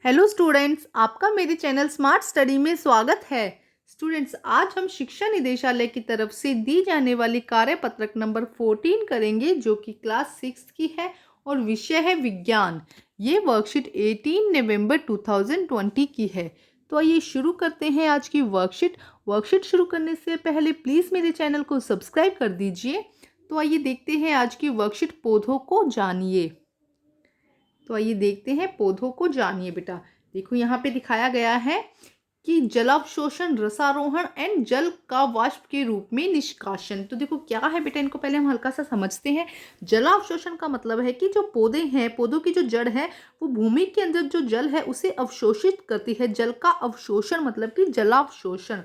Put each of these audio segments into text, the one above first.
Hello students, आपका मेरे channel smart study में स्वागत है। स्टूडेंट्स, आज हम शिक्षा निदेशालय की तरफ से दी जाने वाली कार्यपत्रक नंबर 14 करेंगे, जो कि क्लास 6 की है और विषय है विज्ञान। ये वर्कशीट 18 नवंबर 2020 की है। तो आइए शुरू करते हैं आज की वर्कशीट शुरू करने से पहले प्लीज़ मेरे चैनल को सब्सक्राइब कर दीजिए। तो आइए देखते हैं आज की वर्कशीट, पौधों को जानिए। तो आइए देखते हैं, पौधों को जानिए। बेटा देखो, यहाँ पे दिखाया गया है कि जलावशोषण, रसारोहण एंड जल का वाष्प के रूप में निष्कासन। तो देखो क्या है बेटा, इनको पहले हम हल्का सा समझते हैं। जलावशोषण का मतलब है कि जो पौधे हैं, पौधों की जो जड़ है, वो भूमि के अंदर जो जल है उसे अवशोषित करती है। जल का अवशोषण मतलब कि जलावशोषण।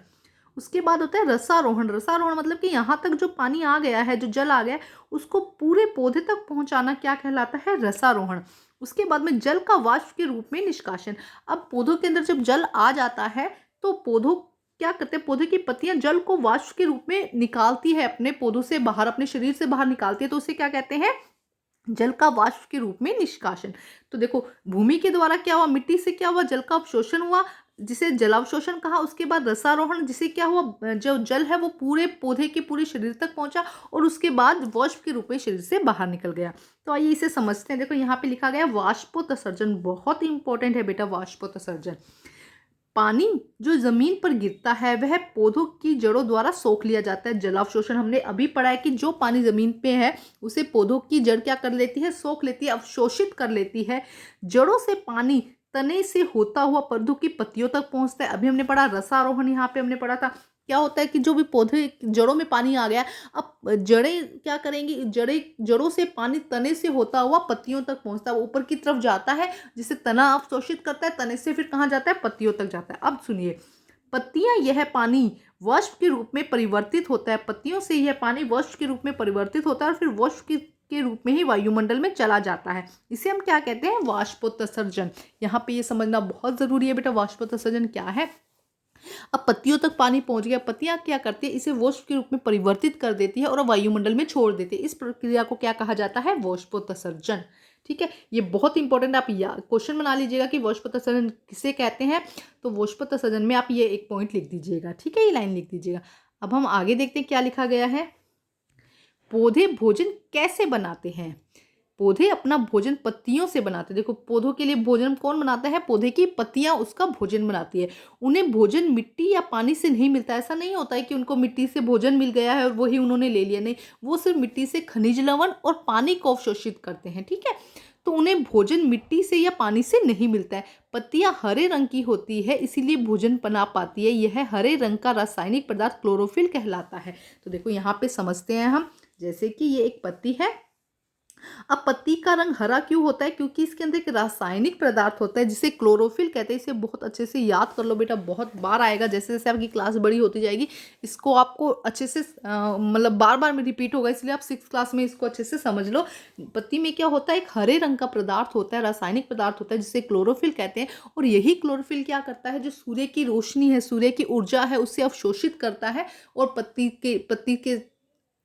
उसके बाद होता है रसारोहण। रसारोहण मतलब कि यहाँ तक जो पानी आ गया है, जो जल आ गया है, उसको पूरे पौधे तक पहुंचाना क्या कहलाता है? रसारोहण। उसके बाद में जल का वाष्प के रूप में निष्कासन। अब पौधों के अंदर जब जल आ जाता है तो पौधों क्या करते हैं, पौधे की पत्तियां जल को वाष्प के रूप में निकालती है, अपने पौधों से बाहर, अपने शरीर से बाहर निकालती है। तो उसे क्या कहते हैं? जल का वाष्प के रूप में निष्कासन। तो देखो, भूमि के द्वारा क्या हुआ, मिट्टी से क्या हुआ, जल का अवशोषण हुआ, जिसे जलावशोषण कहा। उसके बाद रसारोहण, जिसे क्या हुआ, जो जल है वो पूरे पौधे के पूरे शरीर तक पहुंचा और उसके बाद वाष्प के रूप में शरीर से बाहर निकल गया। तो आइए इसे समझते हैं। देखो यहाँ पे लिखा गया वाष्पोत्सर्जन, बहुत इंपॉर्टेंट है बेटा वाष्पोत्सर्जन। पानी जो जमीन पर गिरता है वह पौधों की जड़ों द्वारा सोख लिया जाता है। जलावशोषण हमने अभी पढ़ा है कि जो पानी जमीन पे है उसे पौधों की जड़ क्या कर लेती है? सोख लेती है, अवशोषित कर लेती है। जड़ों से पानी तने से होता हुआ पौधों की पत्तियों तक पहुंचता है। अभी हमने पढ़ा रसारोहण, यहाँ पे हमने पढ़ा था क्या होता है कि जो भी पौधे जड़ों में पानी आ गया, अब जड़ें क्या करेंगी? जड़ों से पानी तने से होता हुआ पत्तियों तक पहुंचता है, ऊपर की तरफ जाता है, जिसे तना अवशोषित करता है। तने से फिर कहाँ जाता है? पत्तियों तक जाता है। अब सुनिए, पत्तियां, यह पानी वाष्प के रूप में परिवर्तित होता है। पत्तियों से यह पानी वाष्प के रूप में परिवर्तित होता है और फिर वाष्प के रूप में ही वायुमंडल में चला जाता है। इसे हम क्या कहते हैं? वाष्पोत्सर्जन। यहाँ पे ये समझना बहुत जरूरी है बेटा, वाष्पोत्सर्जन क्या है। अब पत्तियों तक पानी पहुंच गया, पत्तियां क्या करती है? इसे वाष्प के रूप में परिवर्तित कर देती है और वायुमंडल में छोड़ देती है। इस प्रक्रिया को क्या कहा जाता है? वाष्पोत्सर्जन। ठीक है, ये बहुत इंपॉर्टेंट, आप क्वेश्चन बना लीजिएगा कि वाष्पोत्सर्जन किसे कहते हैं। तो वाष्पोत्सर्जन में आप ये एक पॉइंट लिख दीजिएगा, ठीक है, ये लाइन लिख दीजिएगा। अब हम आगे देखते हैं क्या लिखा गया है। पौधे भोजन कैसे बनाते हैं? पौधे अपना भोजन पत्तियों से बनाते हैं। देखो, पौधों के लिए भोजन कौन बनाता है? पौधे की पत्तियां उसका भोजन बनाती है। उन्हें भोजन मिट्टी या पानी से नहीं मिलता। ऐसा नहीं होता है कि उनको मिट्टी से भोजन मिल गया है और वही उन्होंने ले लिया, नहीं, वो सिर्फ मिट्टी से खनिज लवण और पानी को अवशोषित करते हैं। ठीक है, तो उन्हें भोजन मिट्टी से या पानी से नहीं मिलता है। पत्तियां हरे रंग की होती है, इसीलिए भोजन बना पाती है। यह हरे रंग का रासायनिक पदार्थ क्लोरोफिल कहलाता है। तो देखो यहाँ पे समझते हैं हम, जैसे कि ये एक पत्ती है। अब पत्ती का रंग हरा क्यों होता है? क्योंकि इसके अंदर एक रासायनिक पदार्थ होता है जिसे क्लोरोफिल कहते हैं। इसे बहुत अच्छे से याद कर लो बेटा, बहुत बार आएगा, जैसे जैसे आपकी क्लास बड़ी होती जाएगी इसको आपको अच्छे से मतलब बार बार में रिपीट होगा, इसलिए आप 6th क्लास में इसको अच्छे से समझ लो। पत्ती में क्या होता है? एक हरे रंग का पदार्थ होता है, रासायनिक पदार्थ होता है जिसे क्लोरोफिल कहते हैं। और यही क्लोरोफिल क्या करता है? जो सूर्य की रोशनी है, सूर्य की ऊर्जा है, उसे अवशोषित करता है और पत्ती के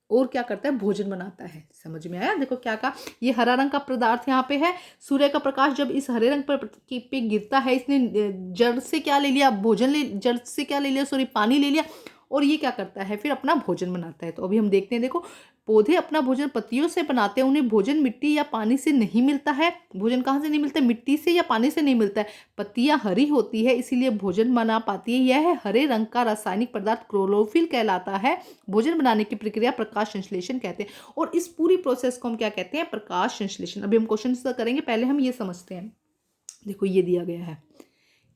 और क्या करता है? भोजन बनाता है। समझ में आया? देखो क्या कहा, ये हरा रंग का पदार्थ यहाँ पे है। सूर्य का प्रकाश जब इस हरे रंग पर पे गिरता है, इसने जड़ से क्या ले लिया? जड़ से क्या ले लिया? सॉरी, पानी ले लिया और ये क्या करता है? फिर अपना भोजन बनाता है। तो अभी हम देखते हैं, देखो, पौधे अपना भोजन पत्तियों से बनाते हैं। उन्हें भोजन मिट्टी या पानी से नहीं मिलता है। भोजन कहाँ से नहीं मिलता है? मिट्टी से या पानी से नहीं मिलता है। पत्तियां हरी होती है, इसीलिए भोजन बना पाती है। यह हरे रंग का रासायनिक पदार्थ क्लोरोफिल कहलाता है। भोजन बनाने की प्रक्रिया प्रकाश संश्लेषण कहते हैं और इस पूरी प्रोसेस को हम क्या कहते हैं? प्रकाश संश्लेषण। अभी हम क्वेश्चन करेंगे, पहले हम ये समझते हैं। देखो ये दिया गया है,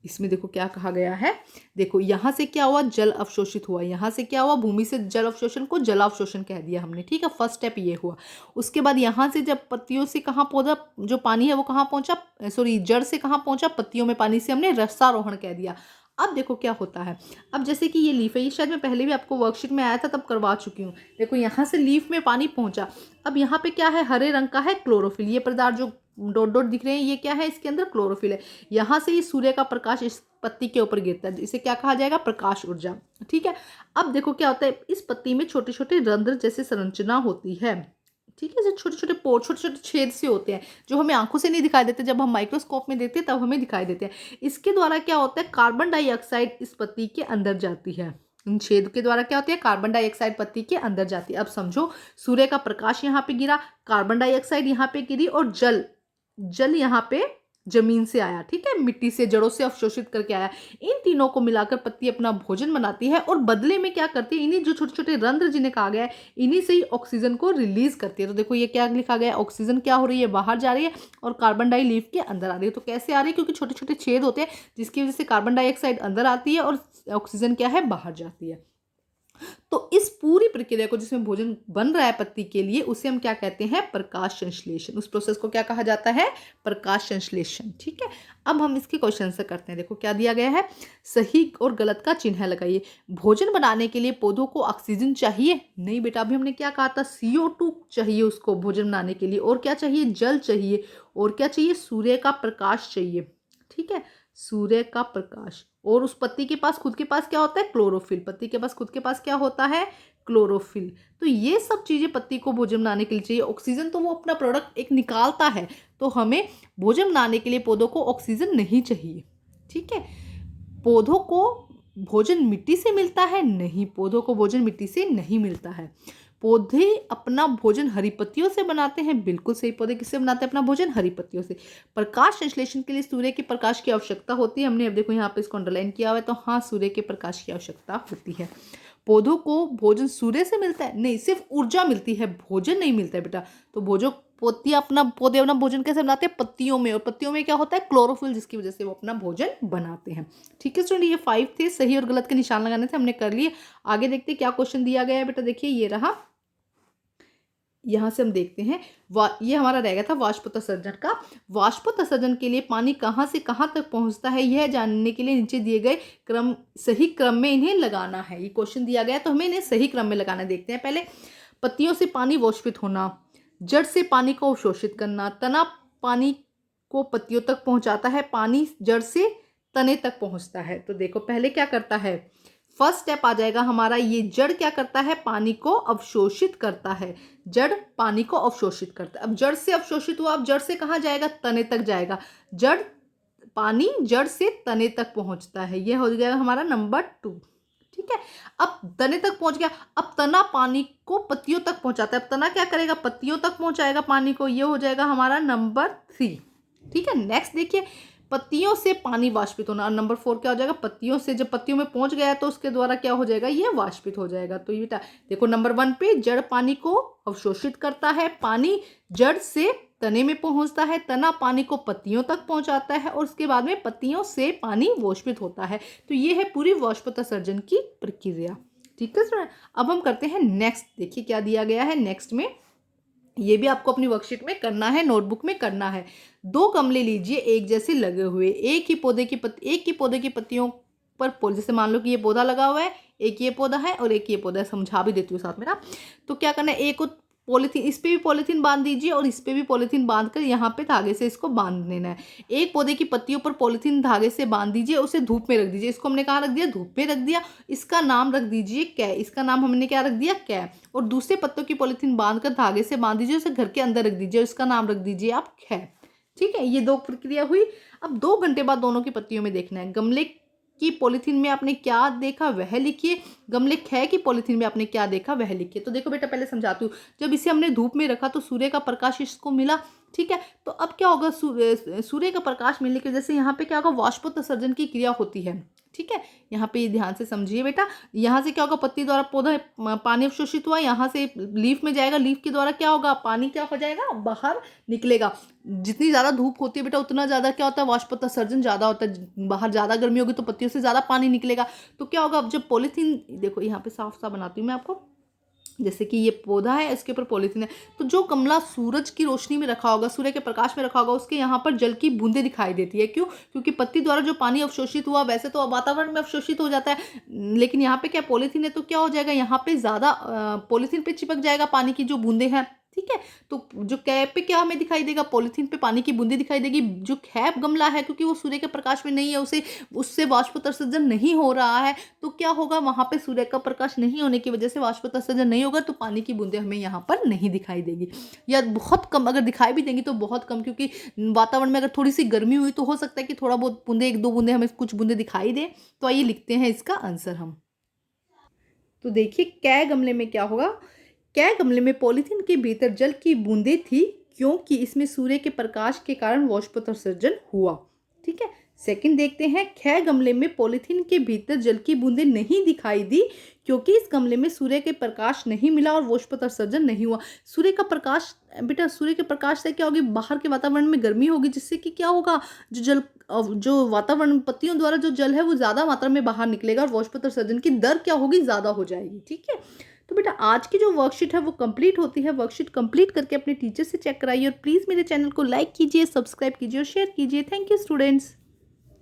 इसमें देखो क्या कहा गया है। देखो यहाँ से क्या हुआ? जल अवशोषित हुआ। यहाँ से क्या हुआ? भूमि से जल अवशोषण को जलावशोषण कह दिया हमने। ठीक है, फर्स्ट स्टेप ये हुआ। उसके बाद यहाँ से जब पत्तियों से कहाँ पौधा जो पानी है वो कहाँ पहुंचा? सॉरी, जड़ से कहाँ पहुंचा? पत्तियों में पानी से हमने रसारोहण कह दिया। अब देखो क्या होता है। अब जैसे कि ये लीफ है, ये शायद मैं पहले भी आपको वर्कशीट में आया था तब करवा चुकी हूँ। देखो यहाँ से लीफ में पानी पहुंचा। अब यहाँ पे क्या है? हरे रंग का है क्लोरोफिल। ये पदार्थ जो डॉट डॉट दिख रहे हैं, ये क्या है? इसके अंदर क्लोरोफिल है। यहाँ से ये सूर्य का प्रकाश इस पत्ती के ऊपर गिरता है, इसे क्या कहा जाएगा? प्रकाश ऊर्जा। ठीक है, अब देखो क्या होता है, इस पत्ती में छोटे छोटे रंध्र जैसे संरचना होती है। ठीक है, जो छोटे छोटे पोर, छोटे छोटे छेद से होते हैं, जो हमें आंखों से नहीं दिखाई देते, जब हम माइक्रोस्कोप में देखते हैं तब हमें दिखाई देते हैं। इसके द्वारा क्या होता है, कार्बन डाइऑक्साइड इस पत्ती के अंदर जाती है। इन छेद के द्वारा क्या होती है, कार्बन डाइऑक्साइड पत्ती के अंदर जाती है। अब समझो, सूर्य का प्रकाश यहाँ पे गिरा, कार्बन डाइऑक्साइड यहाँ पे गिरी, और जल जल यहाँ पे जमीन से आया, ठीक है, मिट्टी से, जड़ों से अवशोषित करके आया। इन तीनों को मिलाकर पत्ती अपना भोजन बनाती है, और बदले में क्या करती है, इन्हीं जो छोटे छोटे रंध्र जिन्हें कहा गया है, इन्हीं से ही ऑक्सीजन को रिलीज करती है। तो देखो ये क्या लिखा गया है, ऑक्सीजन क्या हो रही है, बाहर जा रही है, और कार्बन डाई लीफ के अंदर आ रही है। तो कैसे आ रही है, क्योंकि छोटे छोटे छेद होते हैं जिसकी वजह से कार्बन डाइऑक्साइड अंदर आती है और ऑक्सीजन क्या है, बाहर जाती है। तो इस पूरी प्रक्रिया को, जिसमें भोजन बन रहा है पत्ती के लिए, उसे हम क्या कहते हैं, प्रकाश संश्लेषण। उस प्रोसेस को क्या कहा जाता है, प्रकाश संश्लेषण। ठीक है, अब हम इसके क्वेश्चन से करते हैं। देखो क्या दिया गया है, सही और गलत का चिन्ह लगाइए। भोजन बनाने के लिए पौधों को ऑक्सीजन चाहिए? नहीं बेटा, अभी हमने क्या कहा था, CO2 चाहिए उसको भोजन बनाने के लिए। और क्या चाहिए, जल चाहिए। और क्या चाहिए, सूर्य का प्रकाश चाहिए। ठीक है, सूर्य का प्रकाश। और उस पत्ती के पास, खुद के पास क्या होता है, क्लोरोफिल। पत्ती के पास खुद के पास क्या होता है, क्लोरोफिल। तो ये सब चीजें पत्ती को भोजन बनाने के लिए चाहिए। ऑक्सीजन तो वो अपना प्रोडक्ट एक निकालता है, तो हमें भोजन बनाने के लिए पौधों को ऑक्सीजन नहीं चाहिए। ठीक है, पौधों को भोजन मिट्टी से मिलता है? नहीं, पौधों को भोजन मिट्टी से नहीं मिलता है। पौधे अपना भोजन हरी पत्तियों से बनाते हैं। बिल्कुल सही, पौधे किससे बनाते हैं अपना भोजन, हरी पत्तियों से। प्रकाश संश्लेषण के लिए सूर्य के प्रकाश की आवश्यकता होती है। हमने अब देखो यहाँ पे इसको अंडरलाइन किया हुआ है, तो हाँ, सूर्य के प्रकाश की आवश्यकता होती है। पौधों को भोजन सूर्य से मिलता है? नहीं, सिर्फ ऊर्जा मिलती है, भोजन नहीं मिलता है बेटा। तो पौधे अपना भोजन कैसे बनाते हैं, पत्तियों में। और पत्तियों में क्या होता है, क्लोरोफिल, जिसकी वजह से वो अपना भोजन बनाते हैं। ठीक है स्टूडेंट, ये 5 थे, सही और गलत के निशान लगाने थे, हमने कर लिए। आगे देखते हैं क्या क्वेश्चन दिया गया है बेटा। देखिए ये रहा, यहाँ से हम देखते हैं, ये हमारा रह गया था वाष्पोत्सर्जन का। वाष्पोत्सर्जन के लिए पानी कहाँ से कहाँ तक पहुँचता है, यह जानने के लिए नीचे दिए गए सही क्रम में इन्हें लगाना है। ये क्वेश्चन दिया गया, तो हमें इन्हें सही क्रम में लगाना है। देखते हैं पहले, पत्तियों से पानी वाष्पित होना, जड़ से पानी को अवशोषित करना, तना पानी को पत्तियों तक पहुँचाता है, पानी जड़ से तने तक पहुँचता है। तो देखो पहले क्या करता है, फर्स्ट स्टेप आ जाएगा हमारा, ये जड़ क्या करता है, पानी को अवशोषित करता है। जड़ पानी को अवशोषित करता है। अब जड़ से अवशोषित हुआ, अब जड़ से कहाँ जाएगा, तने तक जाएगा। पानी जड़ से तने तक पहुंचता है, ये हो जाएगा हमारा नंबर 2। ठीक है, अब तने तक पहुंच गया। अब तना पानी को पत्तियों तक पहुंचाता है। अब तना क्या करेगा, पत्तियों तक पहुंचाएगा पानी को, ये हो जाएगा हमारा नंबर 3। ठीक है, नेक्स्ट देखिए, पत्तियों से पानी वाष्पित होना। और नंबर 4 क्या हो जाएगा, पत्तियों से, जब पत्तियों में पहुंच गया तो उसके द्वारा क्या हो जाएगा, ये वाष्पित हो जाएगा। तो ये बेटा देखो, नंबर 1 पे जड़ पानी को अवशोषित करता है, पानी जड़ से तने में पहुंचता है, तना पानी को पत्तियों तक पहुंचाता है, और उसके बाद में पत्तियों से पानी वाष्पित होता है। तो ये है पूरी वाष्पोत्सर्जन की प्रक्रिया। ठीक है स्टूडेंट, अब हम करते हैं नेक्स्ट। देखिए क्या दिया गया है नेक्स्ट में, ये भी आपको अपनी वर्कशीट में करना है, नोटबुक में करना है। 2 गमले लीजिए एक जैसे लगे हुए, एक ही पौधे की पत्तियों पर, जैसे मान लो कि ये पौधा लगा हुआ है, एक ये पौधा है और एक ये पौधा है, समझा भी देती हूँ साथ में ना। तो क्या करना है, एक पॉलीथीन, इस पे भी पॉलीथीन बांध दीजिए और इस पे भी पॉलीथीन बांध कर यहाँ पे धागे से इसको बांध देना है। एक पौधे की पत्तियों पर पॉलीथीन धागे से बांध दीजिए, उसे धूप में रख दीजिए। इसको हमने कहाँ रख दिया, धूप में रख दिया। इसका नाम रख दीजिए कै, इसका नाम हमने क्या रख दिया, कै। और दूसरे पत्तों की पॉलीथीन बांध कर धागे से बांध दीजिए, उसे घर के अंदर रख दीजिए और इसका नाम रख दीजिए आप कै। ठीक है, ये 2 प्रक्रिया हुई। अब 2 घंटे बाद दोनों की पत्तियों में देखना है, गमले की पॉलीथीन में आपने क्या देखा वह लिखिए, गमले खे की पॉलीथीन में आपने क्या देखा वह लिखिए। तो देखो बेटा, पहले समझाती हूँ। जब इसे हमने धूप में रखा तो सूर्य का प्रकाश इसको मिला। ठीक है, तो अब क्या होगा, सूर्य का प्रकाश मिलने की वजह से यहाँ पे क्या होगा, वाष्पोत्सर्जन की क्रिया होती है। ठीक है, यहाँ पे ध्यान से समझिए बेटा। यहाँ से क्या होगा, पत्ती द्वारा पौधा पानी अवशोषित हुआ, यहाँ से लीफ में जाएगा, लीफ के द्वारा क्या होगा, पानी क्या हो जाएगा, बाहर निकलेगा। जितनी ज़्यादा धूप होती है बेटा, उतना ज़्यादा क्या होता है, वाष्पोत्सर्जन ज़्यादा होता है। बाहर ज़्यादा गर्मी होगी तो पत्तियों से ज़्यादा पानी निकलेगा। तो क्या होगा, अब जब पॉलीथीन, देखो यहाँ पे साफ साफ बनाती हूँ मैं आपको, जैसे कि ये पौधा है, इसके ऊपर पॉलीथीन है, तो जो गमला सूरज की रोशनी में रखा होगा, सूर्य के प्रकाश में रखा होगा, उसके यहाँ पर जल की बूंदें दिखाई देती है। क्यों, क्योंकि पत्ती द्वारा जो पानी अवशोषित हुआ, वैसे तो वातावरण में अवशोषित हो जाता है, लेकिन यहाँ पे क्या पॉलीथीन है, तो क्या हो जाएगा, यहाँ पे ज़्यादा पॉलीथीन पे चिपक जाएगा पानी की जो बूंदें हैं। ठीक है। तो जो कैप पे क्या हमें दिखाई देगा, पॉलीथीन पे पानी की बूंदे दिखाई देगी। जो कैप गमला है क्योंकि वो सूर्य के प्रकाश में नहीं है, उसे उससे वाष्पोत्सर्जन नहीं हो रहा है, तो क्या होगा, वहां पे सूर्य का प्रकाश नहीं होने की वजह से वाष्पोत्सर्जन नहीं होगा, तो पानी की बूंदे हमें यहाँ पर नहीं दिखाई देगी, या बहुत कम, अगर दिखाई भी देंगी तो बहुत कम, क्योंकि वातावरण में अगर थोड़ी सी गर्मी हुई तो हो सकता है कि थोड़ा बहुत बूंदे, एक दो बूंदे हमें कुछ बूंदे दिखाई दे। तो आइए लिखते हैं इसका आंसर हम। तो देखिए कै गमले में क्या होगा, कै गमले में पॉलीथीन के भीतर जल की बूंदें थी क्योंकि इसमें सूर्य के प्रकाश के कारण वाष्पोत्सर्जन हुआ। ठीक है। सेकंड देखते हैं, कै गमले में पॉलीथीन के भीतर जल की बूंदें नहीं दिखाई दी क्योंकि इस गमले में सूर्य के प्रकाश नहीं मिला और वाष्पोत्सर्जन नहीं हुआ। सूर्य का प्रकाश, बेटा सूर्य के प्रकाश से क्या होगी, बाहर के वातावरण में गर्मी होगी, जिससे कि क्या होगा, जो जल, जो वातावरण पत्तियों द्वारा जो जल है वो ज्यादा मात्रा में बाहर निकलेगा और वाष्पोत्सर्जन की दर क्या होगी, ज्यादा हो जाएगी। ठीक है। तो बेटा आज की जो वर्कशीट है वो कंप्लीट होती है। वर्कशीट कंप्लीट करके अपने टीचर से चेक कराइए और प्लीज़ मेरे चैनल को लाइक कीजिए, सब्सक्राइब कीजिए और शेयर कीजिए। Thank you students.